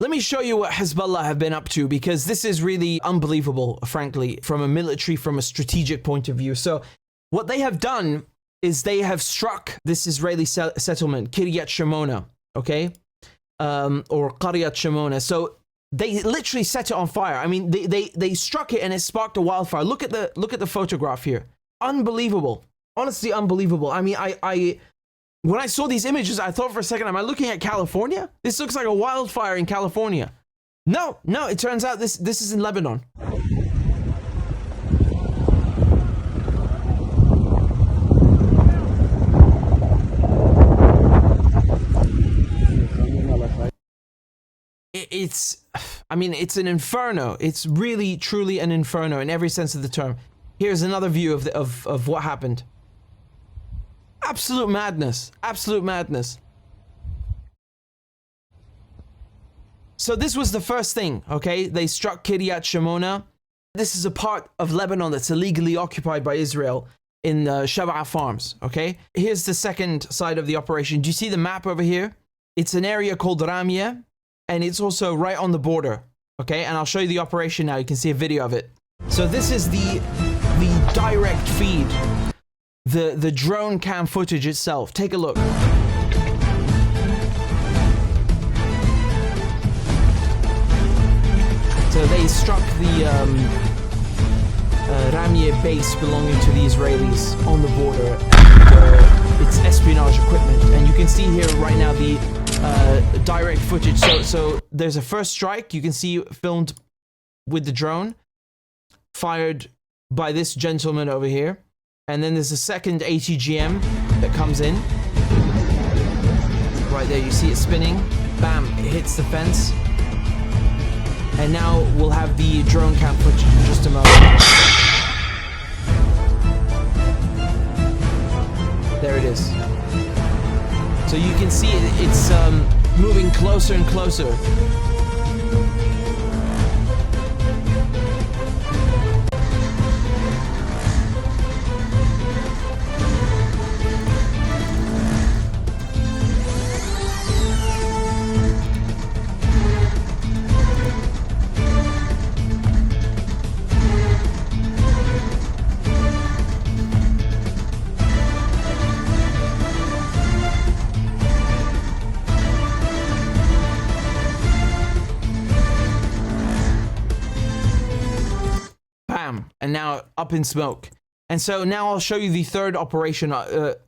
Let me show you what Hezbollah have been up to, because this is really unbelievable, frankly, from a strategic point of view. So what they have done is they have struck this Israeli settlement, Kiryat Shimona, okay? Or Qaryat Shimona. So they literally set it on fire. I mean, they struck it and it sparked a wildfire. Look at the photograph here. Unbelievable. Honestly, unbelievable. I mean, when I saw these images, I thought for a second, am I looking at California? This looks like a wildfire in California. No, it turns out this is in Lebanon. It's an inferno. It's really, truly an inferno in every sense of the term. Here's another view of what happened. Absolute madness. Absolute madness. So this was the first thing, okay? They struck Kiryat Shimona. This is a part of Lebanon that's illegally occupied by Israel in Shab'a farms, okay? Here's the second side of the operation. Do you see the map over here? It's an area called Ramia, and it's also right on the border, okay? And I'll show you the operation now. You can see a video of it. So this is the direct feed. The drone cam footage itself. Take a look. So they struck the Ramia base belonging to the Israelis on the border. And, it's espionage equipment, and you can see here right now the direct footage. So there's a first strike. You can see filmed with the drone, fired by this gentleman over here. And then there's a second ATGM that comes in. Right there, you see it spinning. Bam, it hits the fence. And now we'll have the drone cam footage in just a moment. There it is. So you can see it's moving closer and closer. And now up in smoke. And so now I'll show you the third operation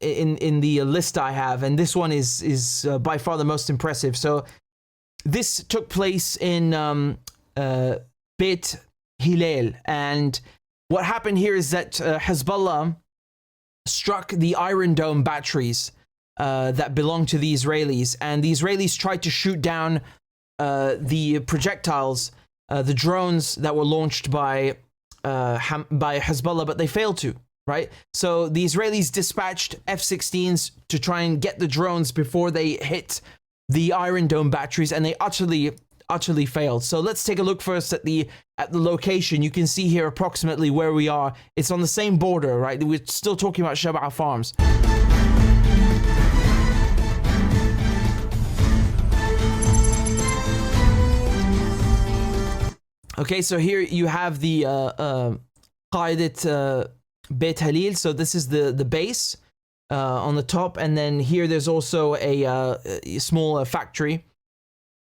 in the list I have, and this one is by far the most impressive. So this took place in Beit Hillel, and what happened here is that Hezbollah struck the Iron Dome batteries that belong to the Israelis, and the Israelis tried to shoot down the projectiles, the drones that were launched by Hezbollah, but they failed to, right? So the Israelis dispatched F-16s to try and get the drones before they hit the Iron Dome batteries, and they utterly failed. So let's take a look first at the location. You can see here approximately where we are. It's on the same border, right? We're still talking about Shab'a farms. Okay, so here you have the Qaidat Beit Halil. So this is the base on the top, and then here there's also a small factory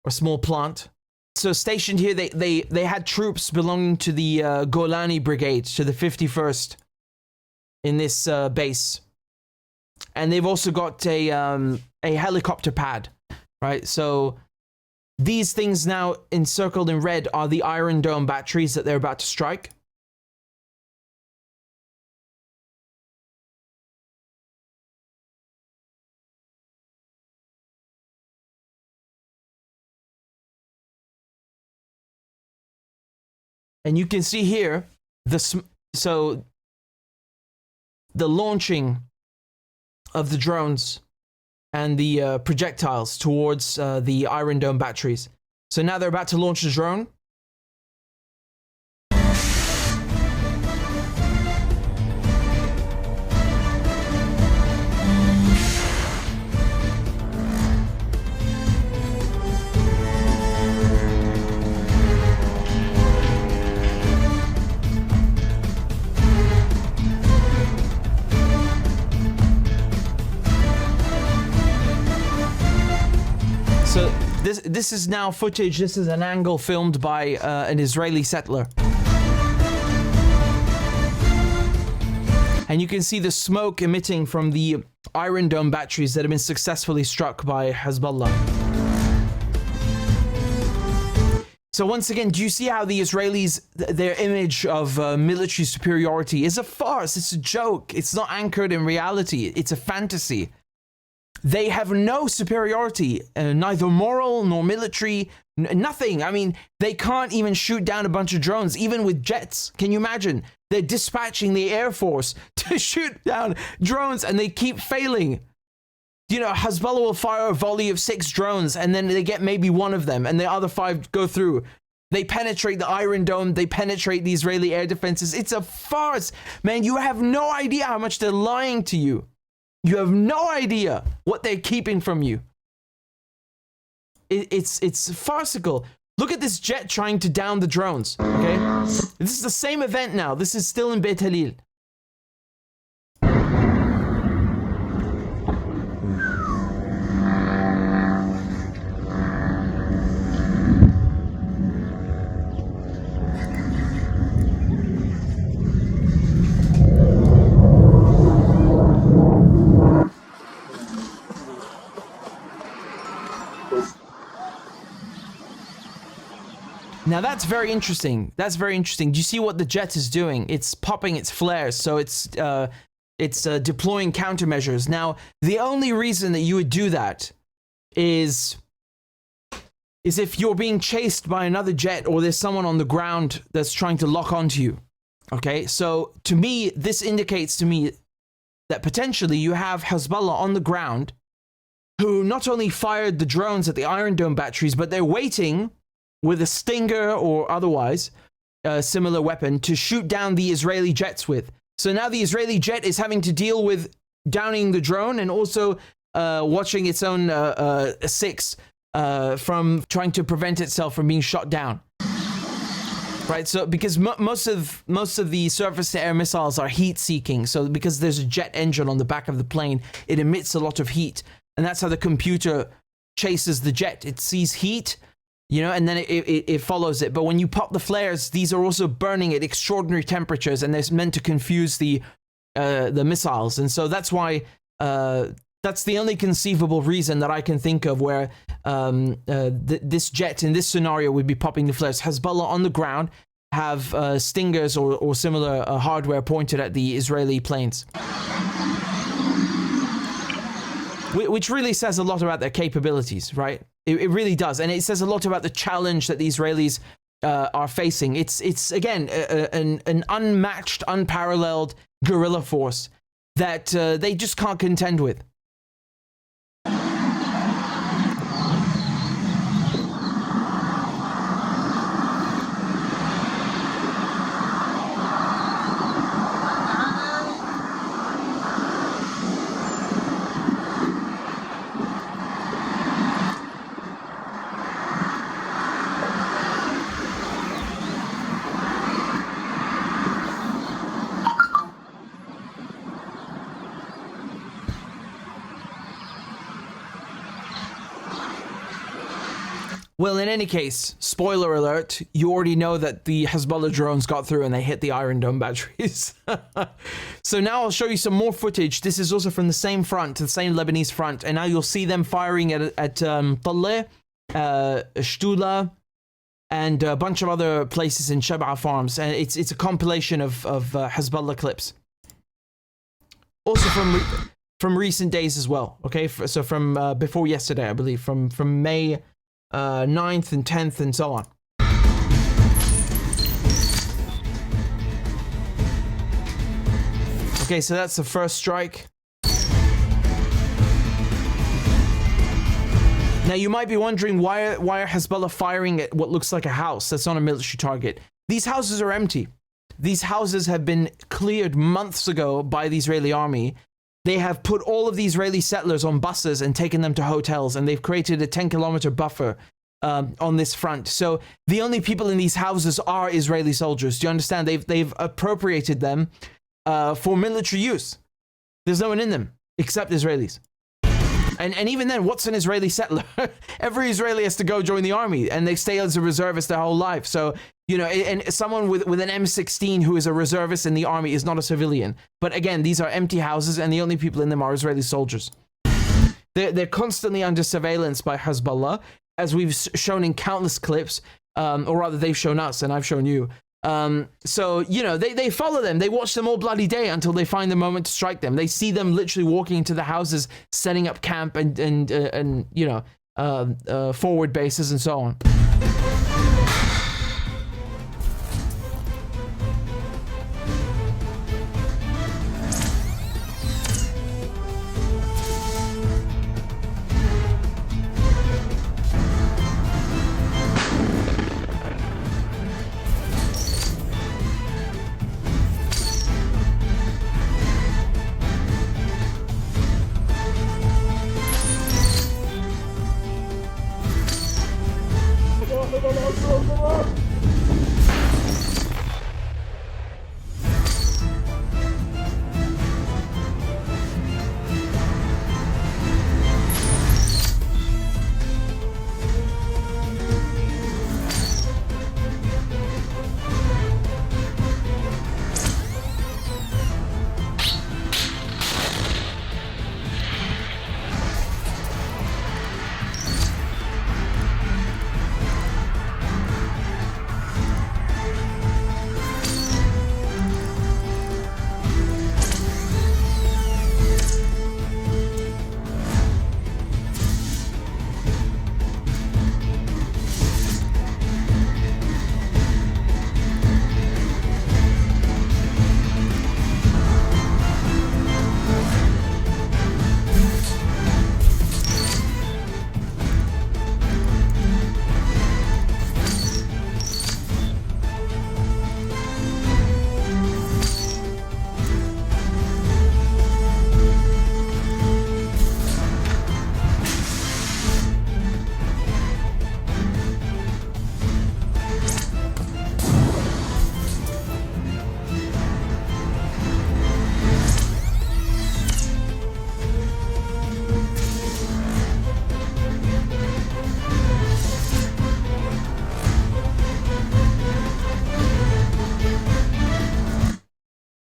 or small plant. So stationed here, they had troops belonging to the Golani Brigade, to the 51st in this base, and they've also got a helicopter pad, right? So these things now encircled in red are the Iron Dome batteries that they're about to strike. And you can see here the launching of the drones and the projectiles towards the Iron Dome batteries. So now they're about to launch the drone. this is now footage. This is an angle filmed by an Israeli settler. And you can see the smoke emitting from the Iron Dome batteries that have been successfully struck by Hezbollah. So once again, do you see how the Israelis, their image of military superiority is a farce? It's a joke. It's not anchored in reality. It's a fantasy. They have no superiority, neither moral nor military, nothing. I mean, they can't even shoot down a bunch of drones, even with jets. Can you imagine? They're dispatching the Air Force to shoot down drones and they keep failing. You know, Hezbollah will fire a volley of 6 drones and then they get maybe one of them and the other 5 go through. They penetrate the Iron Dome. They penetrate the Israeli air defenses. It's a farce. Man, you have no idea how much they're lying to you. You have no idea what they're keeping from you. It's farcical. Look at this jet trying to down the drones, okay? This is the same event now. This is still in Beit Halil. Now that's very interesting. That's very interesting. Do you see what the jet is doing? It's popping its flares, so it's deploying countermeasures. Now, the only reason that you would do that is if you're being chased by another jet or there's someone on the ground that's trying to lock onto you. Okay, so to me, this indicates to me that potentially you have Hezbollah on the ground who not only fired the drones at the Iron Dome batteries, but they're waiting with a Stinger or otherwise a similar weapon to shoot down the Israeli jets with. So now the Israeli jet is having to deal with downing the drone and also watching its own 6 from trying to prevent itself from being shot down. Right, so because most of the surface-to-air missiles are heat-seeking, so because there's a jet engine on the back of the plane, it emits a lot of heat, and that's how the computer chases the jet. It sees heat, you know, and then it follows it. But when you pop the flares, these are also burning at extraordinary temperatures, and they're meant to confuse the missiles. And so that's why that's the only conceivable reason that I can think of where this jet in this scenario would be popping the flares. Hezbollah on the ground have Stingers or similar hardware pointed at the Israeli planes. Which really says a lot about their capabilities, right? It really does. And it says a lot about the challenge that the Israelis are facing. It's again, an unmatched, unparalleled guerrilla force that they just can't contend with. Well, in any case, spoiler alert, you already know that the Hezbollah drones got through and they hit the Iron Dome batteries. So now I'll show you some more footage. This is also from the same front, the same Lebanese front. And now you'll see them firing at Taleh, Shtula, and a bunch of other places in Shab'a farms. And it's a compilation of Hezbollah clips. Also from recent days as well. Okay, so from before yesterday, I believe, from May 9th and 10th and so on. Okay, so that's the first strike. Now you might be wondering why are Hezbollah firing at what looks like a house that's not a military target. These houses are empty. These houses have been cleared months ago by the Israeli army. They have put all of the Israeli settlers on buses and taken them to hotels, and they've created a 10-kilometer buffer on this front. So the only people in these houses are Israeli soldiers. Do you understand? They've appropriated them for military use. There's no one in them except Israelis. And even then, what's an Israeli settler? Every Israeli has to go join the army, and they stay as a reservist their whole life. So, you know, and someone with an M16 who is a reservist in the army is not a civilian. But again, these are empty houses, and the only people in them are Israeli soldiers. They're constantly under surveillance by Hezbollah, as we've shown in countless clips, or rather they've shown us and I've shown you. So, you know, they follow them. They watch them all bloody day until they find the moment to strike them. They see them literally walking into the houses, setting up camp and you know, forward bases and so on.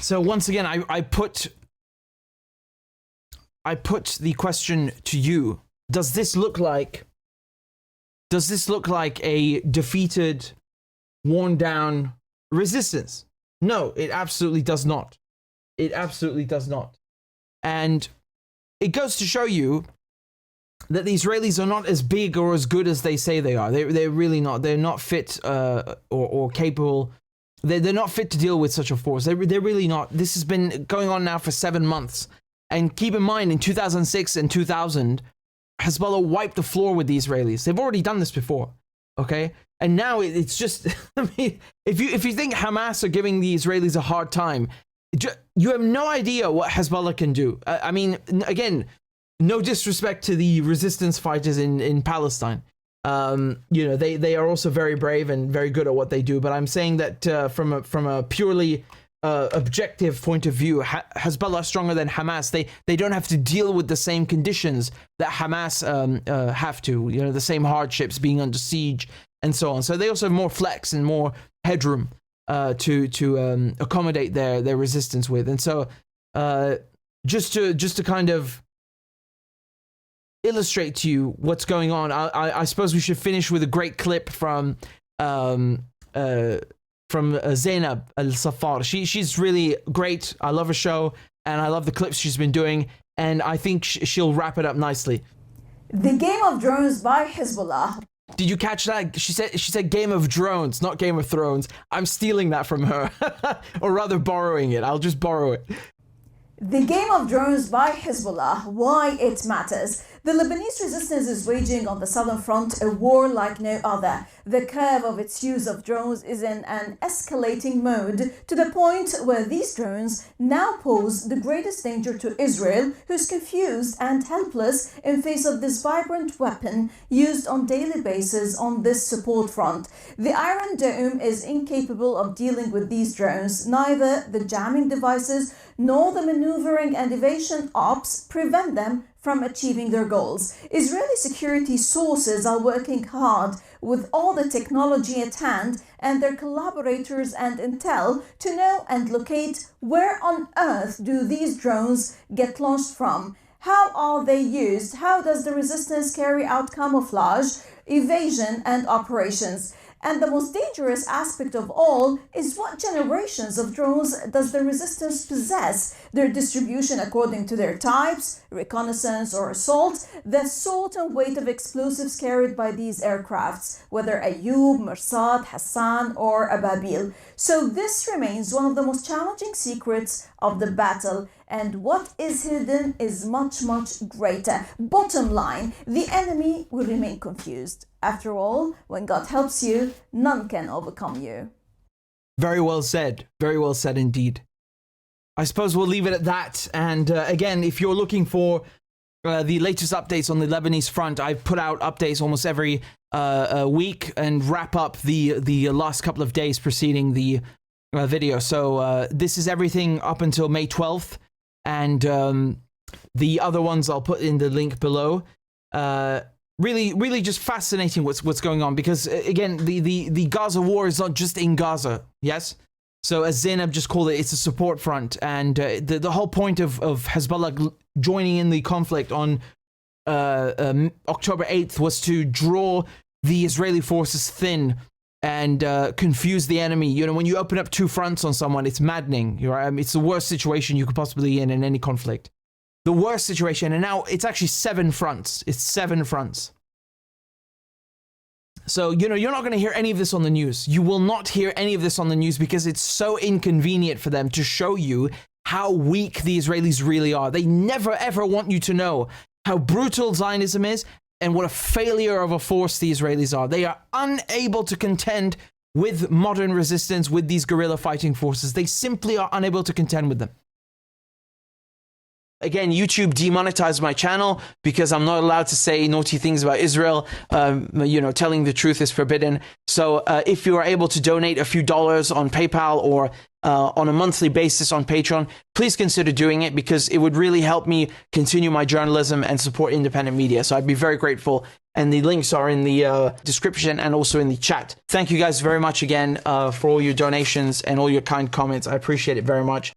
So once again, I put the question to you. Does this look like a defeated, worn down resistance? No, it absolutely does not. It absolutely does not. And it goes to show you that the Israelis are not as big or as good as they say they are. They're really not. They're not fit or capable. They're not fit to deal with such a force. They're really not. This has been going on now for 7 months. And keep in mind, in 2006 and 2000, Hezbollah wiped the floor with the Israelis. They've already done this before, okay? And now it's just, I mean, if you think Hamas are giving the Israelis a hard time, you have no idea what Hezbollah can do. I mean, again, no disrespect to the resistance fighters in Palestine. You know, they are also very brave and very good at what they do. But I'm saying that from a purely objective point of view, Hezbollah is stronger than Hamas. They don't have to deal with the same conditions that Hamas have to. You know, the same hardships, being under siege and so on. So they also have more flex and more headroom to accommodate their resistance with. And so just to kind of illustrate to you what's going on, I suppose we should finish with a great clip from Zainab Al-Safar. She's really great. I love her show, and I love the clips she's been doing, and I think she'll wrap it up nicely. The Game of Drones by Hezbollah. Did you catch that? She said Game of Drones, not Game of Thrones. I'm stealing that from her, or rather borrowing it. I'll just borrow it. The Game of Drones by Hezbollah, why it matters. The Lebanese resistance is waging on the southern front a war like no other. The curve of its use of drones is in an escalating mode, to the point where these drones now pose the greatest danger to Israel, who's confused and helpless in face of this vibrant weapon used on daily basis on this support front. The Iron Dome is incapable of dealing with these drones. Neither the jamming devices nor the maneuvering and evasion ops prevent them from achieving their goals. Israeli security sources are working hard with all the technology at hand and their collaborators and intel to know and locate where on earth do these drones get launched from. How are they used? How does the resistance carry out camouflage, evasion, and operations? And the most dangerous aspect of all is what generations of drones does the resistance possess, their distribution according to their types, reconnaissance or assault, the sort and weight of explosives carried by these aircrafts, whether Ayyub, Mirsad, Hassan or Ababil. So this remains one of the most challenging secrets of the battle, and what is hidden is much, much greater. Bottom line, the enemy will remain confused. After all, when God helps you, none can overcome you. Very well said. Very well said indeed. I suppose we'll leave it at that. And again, if you're looking for the latest updates on the Lebanese front, I've put out updates almost every week and wrap up the last couple of days preceding the video. So this is everything up until May 12th. And the other ones I'll put in the link below. Really just fascinating what's going on, because again, the Gaza war is not just in Gaza, yes? So as Zainab just called it, it's a support front, and the whole point of Hezbollah joining in the conflict on October 8th was to draw the Israeli forces thin and confuse the enemy. You know, when you open up two fronts on someone, it's maddening. It's the worst situation you could possibly be in any conflict. The worst situation, and now it's actually 7 fronts. It's 7 fronts. So, you know, you're not going to hear any of this on the news. You will not hear any of this on the news because it's so inconvenient for them to show you how weak the Israelis really are. They never, ever want you to know how brutal Zionism is and what a failure of a force the Israelis are. They are unable to contend with modern resistance, with these guerrilla fighting forces. They simply are unable to contend with them. Again, YouTube demonetized my channel because I'm not allowed to say naughty things about Israel. You know, telling the truth is forbidden. So if you are able to donate a few dollars on PayPal or on a monthly basis on Patreon, please consider doing it, because it would really help me continue my journalism and support independent media. So I'd be very grateful. And the links are in the description and also in the chat. Thank you guys very much again for all your donations and all your kind comments. I appreciate it very much.